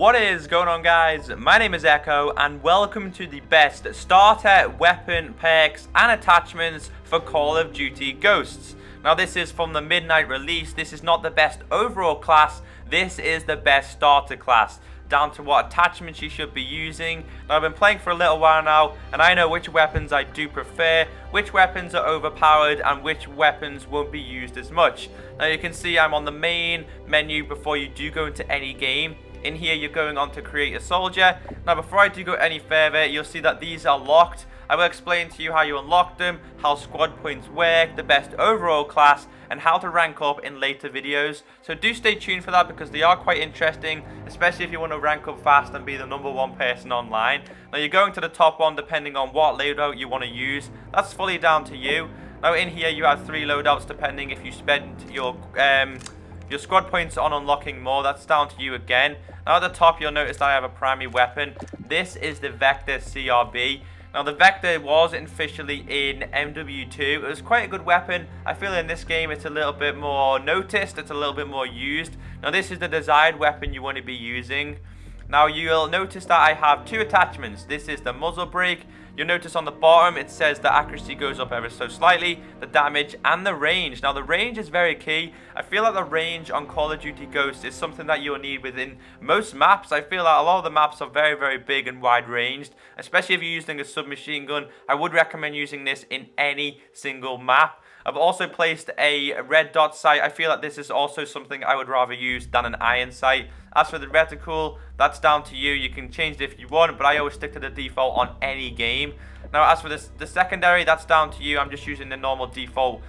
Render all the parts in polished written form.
What is going on, guys? My name is Echo and welcome to the best starter, weapon, perks and attachments for Call of Duty Ghosts. Now this is from the midnight release. This is not the best overall class, this is the best starter class, down to what attachments you should be using. Now I've been playing for a little while now and I know which weapons I do prefer, which weapons are overpowered and which weapons won't be used as much. Now you can see I'm on the main menu before you do go into any game. In here you're going on to create a soldier. Now before I do go any further, you'll see that these are locked. I will explain to you how you unlock them, how squad points work, the best overall class, and how to rank up in later videos. So do stay tuned for that because they are quite interesting, especially if you want to rank up fast and be the #1 person online. Now you're going to the top one depending on what loadout you want to use. That's fully down to you. Now in here you have 3 loadouts depending if you spend your squad points on unlocking more. That's down to you again. Now at the top you'll notice that I have a primary weapon. This is the Vector CRB. Now the Vector was officially in MW2. It was quite a good weapon. I feel in this game it's a little bit more noticed, it's a little bit more used. Now this is the desired weapon you want to be using. Now you'll notice that I have 2 attachments. This is the Muzzle Brake. You'll notice on the bottom it says the accuracy goes up ever so slightly, the damage and the range. Now the range is very key. I feel like the range on Call of Duty Ghosts is something that you'll need within most maps. I feel like a lot of the maps are very big and wide ranged, especially if you're using a submachine gun. I would recommend using this in any single map. I've also placed a red dot sight. I feel like this is also something I would rather use than an iron sight. As for the reticle, that's down to you. You can change it if you want, but I always stick to the default on any game. Now, as for the secondary, that's down to you. I'm just using the normal default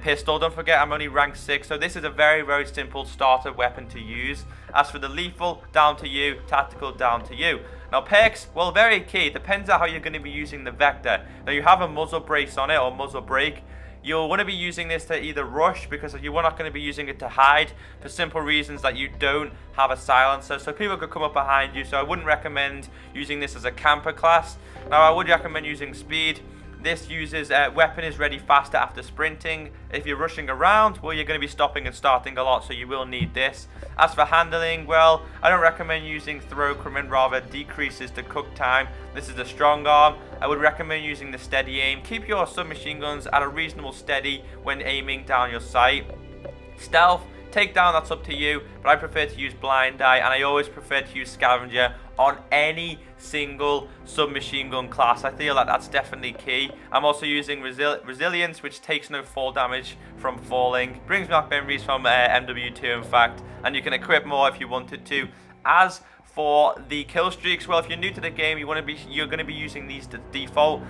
pistol. Don't forget, I'm only rank 6, so this is a very simple starter weapon to use. As for the lethal, down to you. Tactical, down to you. Now, perks, well, very key. It depends on how you're going to be using the Vector. Now, you have a muzzle brace on it, or muzzle brake. You'll want to be using this to either rush, because you're not going to be using it to hide, for simple reasons that you don't have a silencer, so people could come up behind you. So I wouldn't recommend using this as a camper class. Now I would recommend using speed. This uses weapon is ready faster after sprinting. If you're rushing around, well, you're going to be stopping and starting a lot, so you will need this. As for handling, well, I don't recommend using throw increment, rather decreases the cook time. This is the strong arm. I would recommend using the steady aim. Keep your submachine guns at a reasonable steady when aiming down your sight. Stealth, takedown, that's up to you, but I prefer to use blind eye, and I always prefer to use scavenger on any single submachine gun class. I feel like that's definitely key. I'm also using resilience, which takes no fall damage from falling. Brings back memories from MW2, in fact, and you can equip more if you wanted to. As for the Killstreaks, well, if you're new to the game, you're going to be using these to default.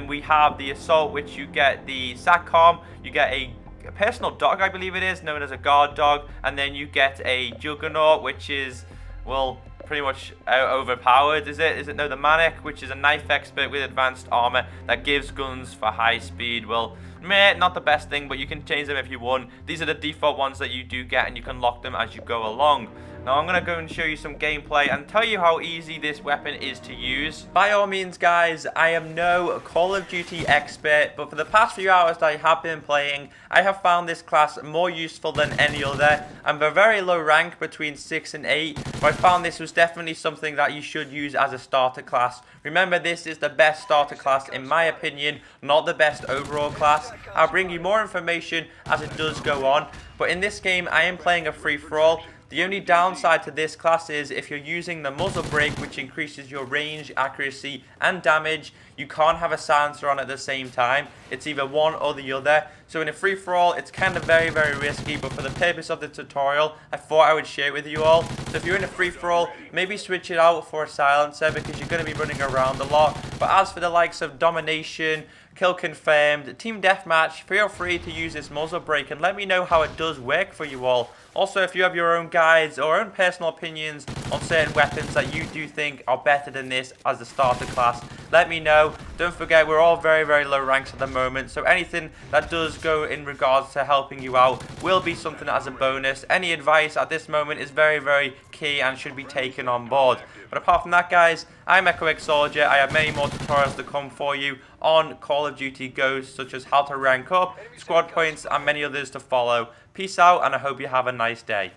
We have the assault, which you get the SATCOM, you get a personal dog, I believe it is, known as a guard dog, and then you get a juggernaut, which is, well, pretty much overpowered. Is it? No, the manic, which is a knife expert with advanced armor that gives guns for high speed. Well, meh, not the best thing, but you can change them if you want. These are the default ones that you do get, and you can lock them as you go along. Now I'm going to go and show you some gameplay and tell you how easy this weapon is to use. By all means, guys, I am no Call of Duty expert, but for the past few hours that I have been playing, I have found this class more useful than any other. I'm a very low rank, between 6 and 8, but I found this was definitely something that you should use as a starter class. Remember, this is the best starter class in my opinion, not the best overall class. I'll bring you more information as it does go on, but in this game I am playing a free-for-all. The only downside to this class is if you're using the muzzle brake, which increases your range, accuracy and damage, you can't have a silencer on at the same time. It's either one or the other. So in a free-for-all, it's kind of very risky, but for the purpose of the tutorial, I thought I would share it with you all. So if you're in a free-for-all, maybe switch it out for a silencer because you're going to be running around a lot. But as for the likes of domination, kill confirmed, team deathmatch, feel free to use this muzzle brake and let me know how it does work for you all. Also, if you have your own guides or own personal opinions on certain weapons that you do think are better than this as a starter class, let me know. Don't forget, we're all very low ranks at the moment, so anything that does go in regards to helping you out will be something as a bonus. Any advice at this moment is very key and should be taken on board. But apart from that, guys, I'm ECKOSOLDIER. I have many more tutorials to come for you on Call of Duty Ghosts, such as how to rank up, squad points, and many others to follow. Peace out, and I hope you have a nice day.